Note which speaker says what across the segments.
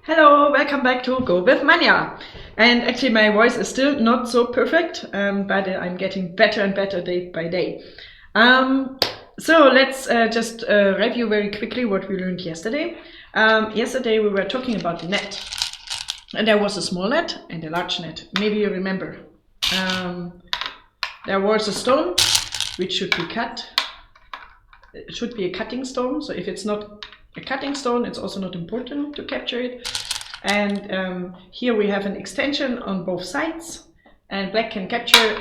Speaker 1: Hello, welcome back to Go with Manja. And actually my voice is still not so perfect, but I'm getting better and better day by day. So let's just review very quickly what we learned yesterday. Yesterday we were talking about the net. And there was a small net and a large net. Maybe you remember. There was a stone which should be cut. It should be a cutting stone, so if it's not a cutting stone, it's also not important to capture it. And here we have an extension on both sides, and black can capture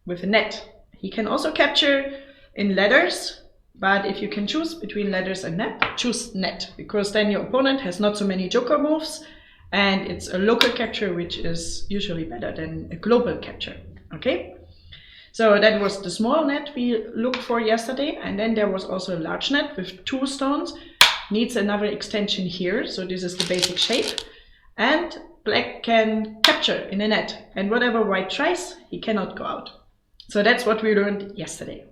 Speaker 1: with a net. He can also capture in letters, but if you can choose between letters and net, choose net, because then your opponent has not so many joker moves, and it's a local capture which is usually better than a global capture. Okay? So that was the small net we looked for yesterday, and then there was also a large net with two stones. Needs another extension here, so this is the basic shape. And black can capture in a net, and whatever white tries, he cannot go out. So that's what we learned yesterday.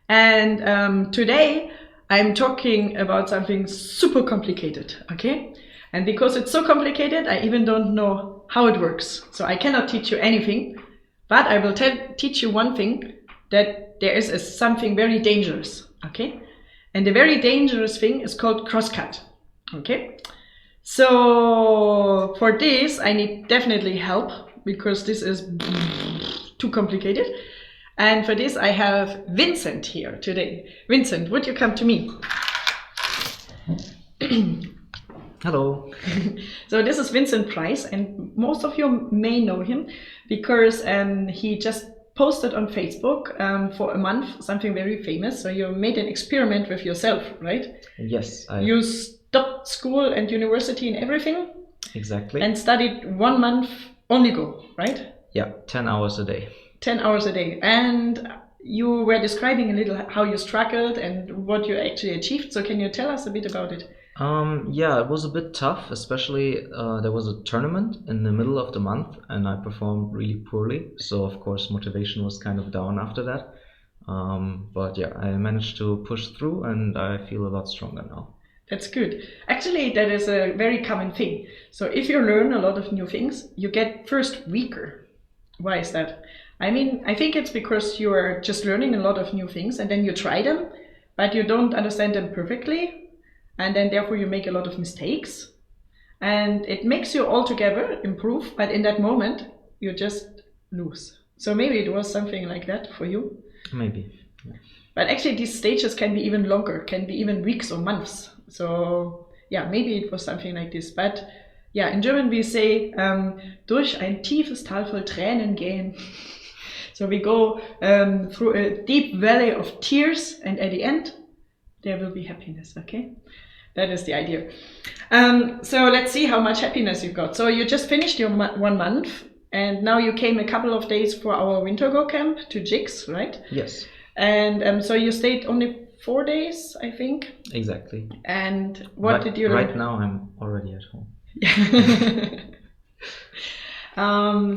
Speaker 1: And today I'm talking about something super complicated, okay? And because it's so complicated, I even don't know how it works. So I cannot teach you anything. But I will teach you one thing, that there is something very dangerous, okay? And the very dangerous thing is called crosscut, okay? So for this, I need definitely help, because this is too complicated. And for this, I have Vincent here today. Vincent, would you come to me?
Speaker 2: Hello.
Speaker 1: So this is Vincent Price, and most of you may know him because he just posted on Facebook for a month something very famous. So you made an experiment with yourself, right?
Speaker 2: Yes.
Speaker 1: You stopped school and university and everything.
Speaker 2: Exactly.
Speaker 1: And studied 1 month only Go, right?
Speaker 2: Yeah, 10 hours a day.
Speaker 1: 10 hours a day. And you were describing a little how you struggled and what you actually achieved. So can you tell us a bit about it?
Speaker 2: Yeah, it was a bit tough, especially there was a tournament in the middle of the month and I performed really poorly. So of course motivation was kind of down after that. But yeah, I managed to push through and I feel a lot stronger now.
Speaker 1: That's good. Actually, that is a very common thing. So if you learn a lot of new things, you get first weaker. Why is that? I mean, I think it's because you are just learning a lot of new things and then you try them, but you don't understand them perfectly. And then therefore you make a lot of mistakes, and it makes you altogether improve, but in that moment you just lose. So maybe it was something like that for you.
Speaker 2: Maybe. Yeah.
Speaker 1: But actually these stages can be even longer, can be even weeks or months. So yeah, maybe it was something like this. But yeah, in German we say, durch ein tiefes Tal voll Tränen gehen. So we go through a deep valley of tears, and at the end there will be happiness, okay? That is the idea. So let's see how much happiness you got. So you just finished your 1 month, and now you came a couple of days for our winter go camp to JIGS, right?
Speaker 2: Yes.
Speaker 1: And so you stayed only 4 days, I think.
Speaker 2: Exactly.
Speaker 1: And what did you learn?
Speaker 2: Right now I'm already at home.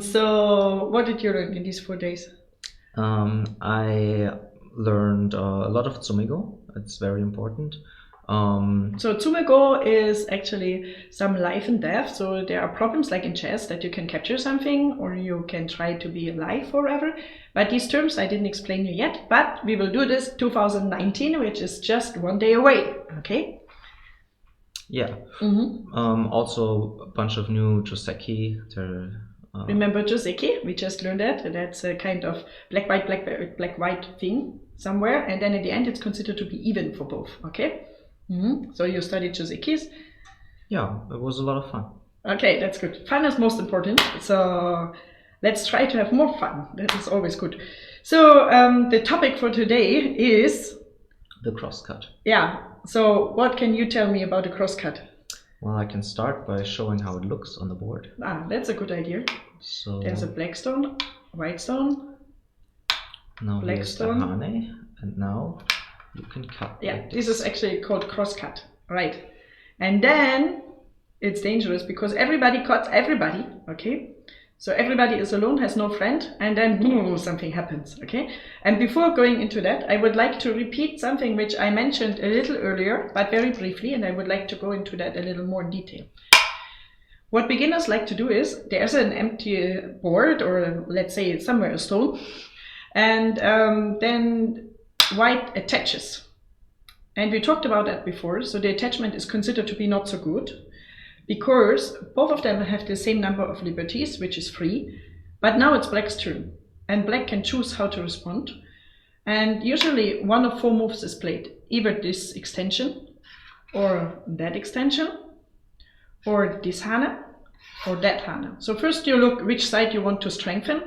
Speaker 1: So what did you learn in these 4 days?
Speaker 2: I learned a lot of Tsumigo. It's very important.
Speaker 1: So Tsumego is actually some life and death. So there are problems like in chess that you can capture something or you can try to be alive forever. But these terms I didn't explain you yet, but we will do this 2019, which is just 1 day away, okay?
Speaker 2: Yeah. Mm-hmm. Also a bunch of new Joseki.
Speaker 1: Remember Joseki? We just learned that. That's a kind of black-white thing somewhere. And then at the end it's considered to be even for both, okay? Mm-hmm. So you studied Josekis?
Speaker 2: Yeah, it was a lot of fun.
Speaker 1: Okay, that's good. Fun is most important. So let's try to have more fun. That is always good. So the topic for today is...
Speaker 2: the crosscut.
Speaker 1: Yeah. So what can you tell me about the crosscut?
Speaker 2: Well, I can start by showing how it looks on the board.
Speaker 1: That's a good idea.
Speaker 2: So
Speaker 1: there's a black stone, white stone,
Speaker 2: now
Speaker 1: black
Speaker 2: here's
Speaker 1: stone.
Speaker 2: the hane, and now you can cut.
Speaker 1: Yeah,
Speaker 2: like
Speaker 1: this is actually called crosscut, right? And then it's dangerous because everybody cuts everybody, okay? So everybody is alone, has no friend, and then boom, something happens, okay? And before going into that, I would like to repeat something which I mentioned a little earlier, but very briefly, and I would like to go into that a little more in detail. What beginners like to do is, there's an empty board, or let's say somewhere a stone, and then white attaches. And we talked about that before, so the attachment is considered to be not so good, because both of them have the same number of liberties, which is 3, but now it's black's turn, and black can choose how to respond. And usually one of 4 moves is played, either this extension, or that extension, or this Hana, or that Hana. So first you look which side you want to strengthen,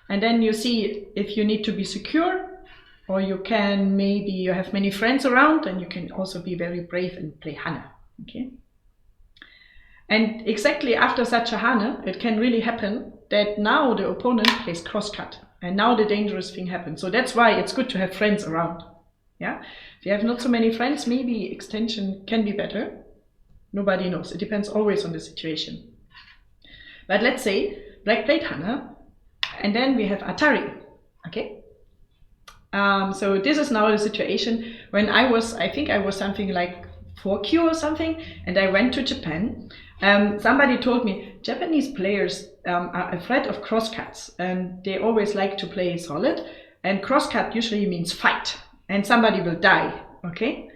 Speaker 1: and then you see if you need to be secure, or you can, maybe you have many friends around, and you can also be very brave and play Hana, okay? And exactly after such a Hana, it can really happen that now the opponent plays crosscut, and now the dangerous thing happens. So that's why it's good to have friends around. Yeah, if you have not so many friends, maybe extension can be better. Nobody knows. It depends always on the situation. But let's say black played Hana, and then we have Atari. Okay. So this is now the situation when I think I was something like 4Q or something, and I went to Japan. Somebody told me Japanese players are afraid of crosscuts, and they always like to play solid, and crosscut usually means fight, and somebody will die, okay?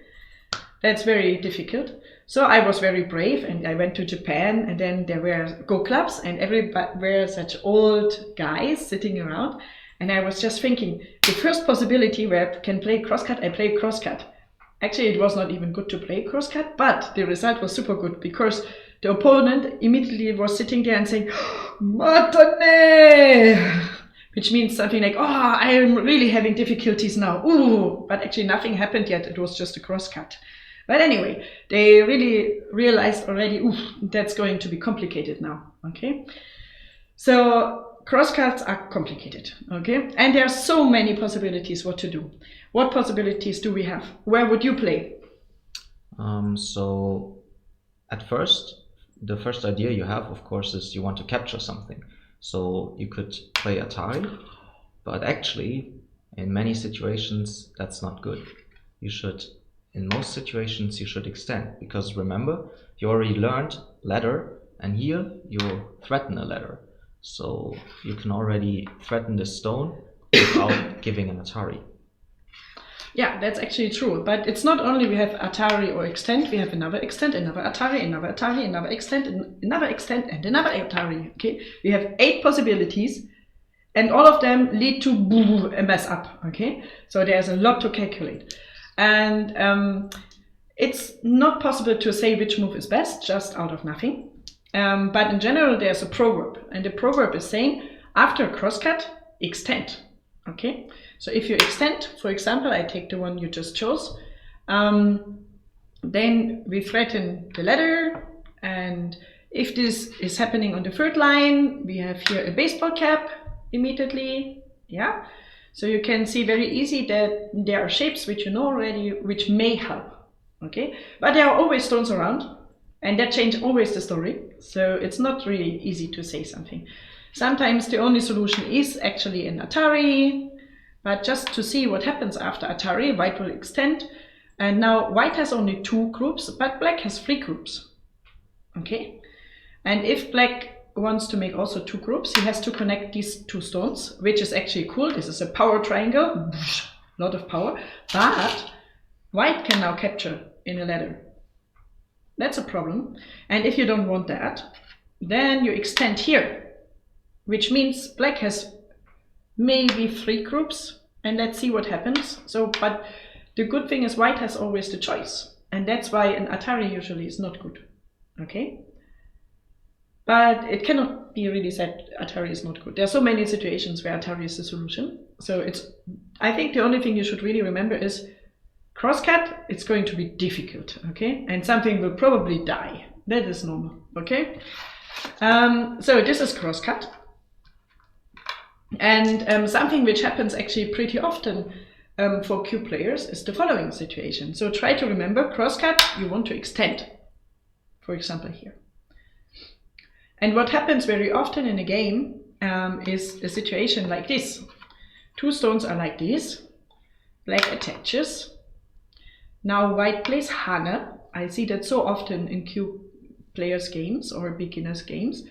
Speaker 1: That's very difficult. So I was very brave, and I went to Japan, and then there were Go clubs, and everybody were such old guys sitting around, and I was just thinking, the first possibility where I can play crosscut, I play crosscut. Actually, it was not even good to play crosscut, but the result was super good, because the opponent immediately was sitting there and saying, Matane! Which means something like, oh, I am really having difficulties now. Ooh, but actually nothing happened yet. It was just a crosscut. But anyway, they really realized already, ooh, that's going to be complicated now, okay? So crosscuts are complicated, okay? And there are so many possibilities what to do. What possibilities do we have? Where would you play?
Speaker 2: So at first, the first idea you have, of course, is you want to capture something. So you could play Atari, but actually, in many situations, that's not good. You should, in most situations, you should extend, because remember, you already learned ladder, and here you threaten a ladder. So you can already threaten the stone without giving an Atari.
Speaker 1: Yeah, that's actually true. But it's not only we have Atari or extend, we have another extend, another Atari, another Atari, another extend, and another Atari. Okay, we have 8 possibilities, and all of them lead to a mess up. Okay, so there's a lot to calculate, and it's not possible to say which move is best just out of nothing. But in general, there's a proverb, and the proverb is saying after a crosscut, extend. Okay, so if you extend, for example, I take the one you just chose, then we threaten the ladder, and if this is happening on the 3rd line, we have here a baseball cap immediately, yeah? So you can see very easy that there are shapes which you know already, which may help, okay? But there are always stones around, and that changes always the story, so it's not really easy to say something. Sometimes the only solution is actually an Atari, but just to see what happens after Atari, white will extend. And now white has only 2 groups, but black has 3 groups. Okay? And if black wants to make also 2 groups, he has to connect these 2 stones, which is actually cool. This is a power triangle, a lot of power. But white can now capture in a ladder. That's a problem. And if you don't want that, then you extend here, which means black has maybe 3 groups, and let's see what happens. So, but the good thing is white has always the choice, and that's why an Atari usually is not good, okay? But it cannot be really said Atari is not good. There are so many situations where Atari is the solution. So I think the only thing you should really remember is crosscut, it's going to be difficult, okay? And something will probably die. That is normal, okay? So this is crosscut. And something which happens actually pretty often for Q players is the following situation. So try to remember, crosscut, you want to extend, for example here. And what happens very often in a game is a situation like this. Two stones are like this. Black attaches. Now white plays Hane. I see that so often in cube players games or beginners games.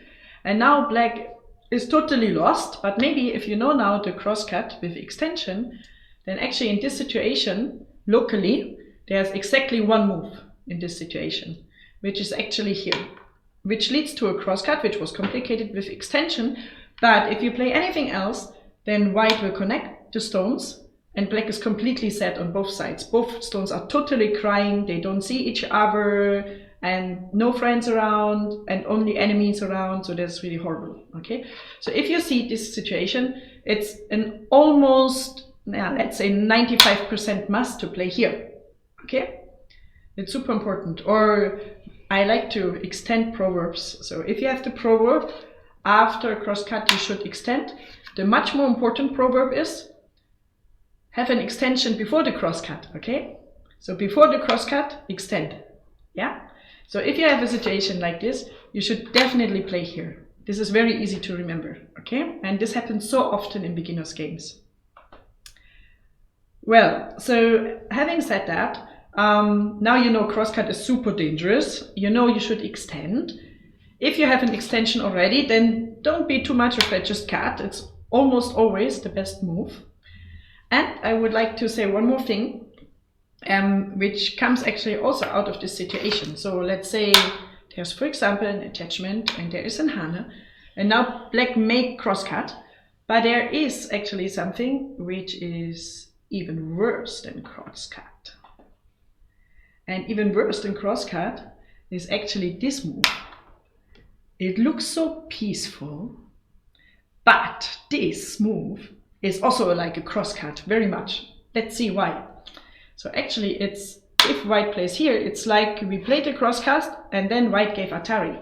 Speaker 1: And now black is totally lost, but maybe if you know now the crosscut with extension, then actually in this situation, locally, there's exactly one move in this situation, which is actually here, which leads to a crosscut, which was complicated with extension. But if you play anything else, then white will connect the stones and black is completely set on both sides. Both stones are totally crying, they don't see each other, and no friends around and only enemies around, so that's really horrible. Okay, so if you see this situation, it's an almost, let's say 95% must to play here. Okay, it's super important. Or I like to extend proverbs. So if you have the proverb after a crosscut, you should extend. The much more important proverb is have an extension before the crosscut. Okay, so before the crosscut, extend. Yeah. So if you have a situation like this, you should definitely play here. This is very easy to remember, okay? And this happens so often in beginners games. Well, so having said that, now you know crosscut is super dangerous. You know you should extend. If you have an extension already, then don't be too much afraid, just cut. It's almost always the best move. And I would like to say one more thing. Which comes actually also out of this situation. So let's say there's, for example, an attachment and there is an Hane, and now black may crosscut, but there is actually something which is even worse than crosscut. And even worse than crosscut is actually this move. It looks so peaceful, but this move is also like a crosscut, very much. Let's see why. So actually it's, if white plays here, it's like we played a crosscast and then white gave Atari.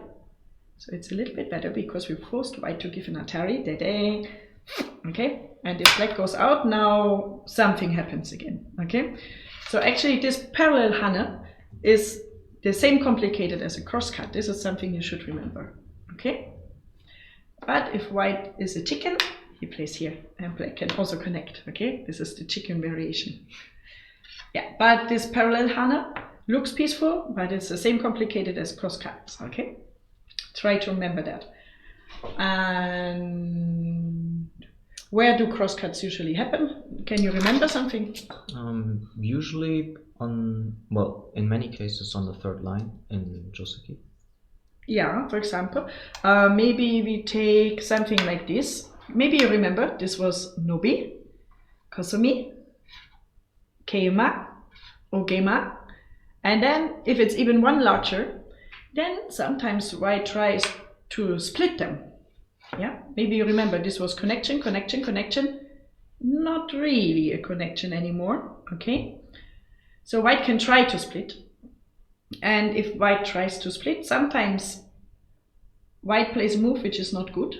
Speaker 1: So it's a little bit better because we forced white to give an Atari. Da-da. Okay, and if black goes out, now something happens again. Okay, so actually this parallel Hane is the same complicated as a crosscut. This is something you should remember. Okay, but if white is a chicken, he plays here and black can also connect. Okay, this is the chicken variation. Yeah, but this parallel Hane looks peaceful, but it's the same complicated as crosscuts, okay? Try to remember that. And where do crosscuts usually happen? Can you remember something?
Speaker 2: Usually on, well, in many cases on the third line in Joseki.
Speaker 1: Yeah, for example, maybe we take something like this. Maybe you remember, this was Nobi, Kosumi, Keima, Ogema, and then if it's even one larger, then sometimes white tries to split them. Yeah, maybe you remember this was connection, connection, connection, not really a connection anymore. Okay, so white can try to split, and if white tries to split, sometimes white plays a move which is not good,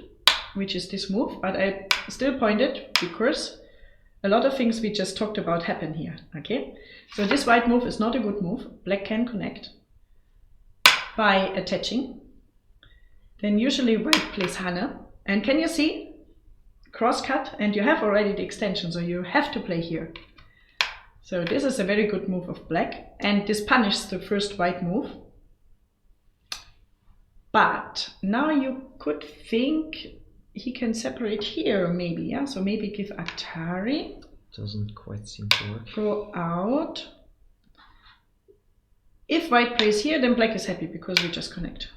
Speaker 1: which is this move, but I still point it because a lot of things we just talked about happen here, okay? So this white move is not a good move. Black can connect by attaching. Then usually white plays Hane. And can you see? Crosscut, and you have already the extension, so you have to play here. So this is a very good move of black, and this punishes the first white move. But now you could think he can separate here, maybe, yeah? So maybe give Atari.
Speaker 2: Doesn't quite seem to work.
Speaker 1: Go out. If white plays here, then black is happy because we just connect.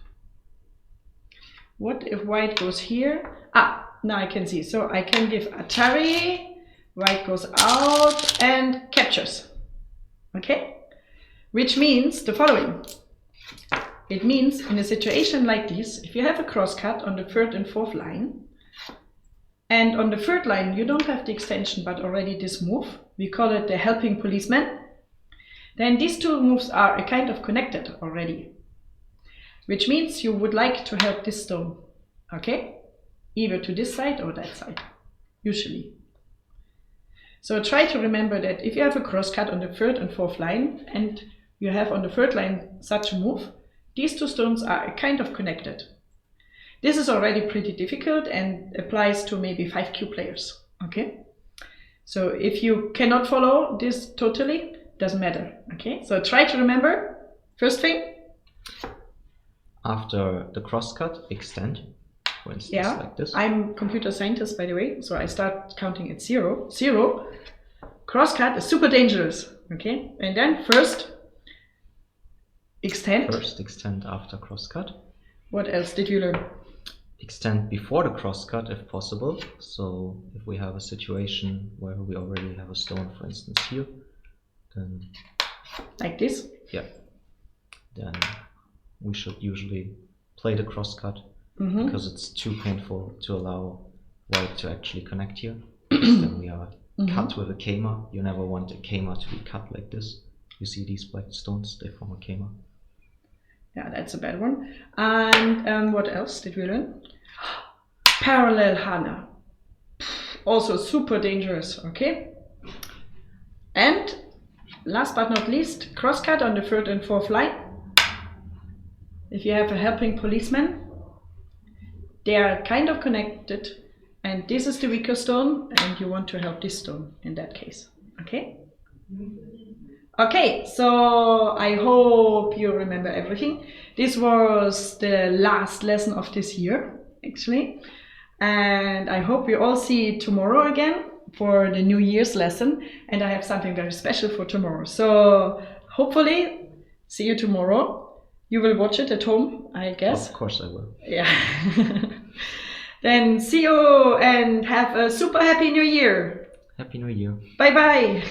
Speaker 1: What if white goes here? Ah, now I can see. So I can give Atari, white goes out and captures. Okay? Which means the following. It means in a situation like this, if you have a crosscut on the third and fourth line, and on the third line you don't have the extension but already this move, we call it the helping policeman, then these two moves are a kind of connected already. Which means you would like to help this stone, okay? Either to this side or that side, usually. So try to remember that if you have a crosscut on the third and fourth line, and you have on the third line such a move, these two stones are kind of connected. This is already pretty difficult and applies to maybe 5Q players. Okay, so if you cannot follow this totally, doesn't matter. Okay, so try to remember. First thing.
Speaker 2: After the crosscut, extend. For instance,
Speaker 1: Yeah,
Speaker 2: like this.
Speaker 1: I'm computer scientist, by the way, so I start counting at 0. 0. Crosscut is super dangerous. Okay, and then first extend.
Speaker 2: First extend after crosscut.
Speaker 1: What else did you learn?
Speaker 2: Extend before the crosscut if possible. So if we have a situation where we already have a stone, for instance here, then
Speaker 1: Like this?
Speaker 2: yeah, then we should usually play the crosscut because it's too painful to allow white to actually connect here. Because then we are cut with a kema. You never want a kema to be cut like this. You see these black stones, they form a kema.
Speaker 1: Yeah, that's a bad one. And what else did we learn? Parallel Hana. Also super dangerous, okay? And last but not least, crosscut on the 3rd and 4th line. If you have a helping policeman, they are kind of connected, and this is the weaker stone, and you want to help this stone in that case, okay? Okay, so I hope you remember everything. This was the last lesson of this year, actually. And I hope we all see tomorrow again for the New Year's lesson. And I have something very special for tomorrow. So hopefully, see you tomorrow. You will watch it at home, I guess.
Speaker 2: Of course I will.
Speaker 1: Yeah. Then see you and have a super happy New Year.
Speaker 2: Happy New Year.
Speaker 1: Bye bye.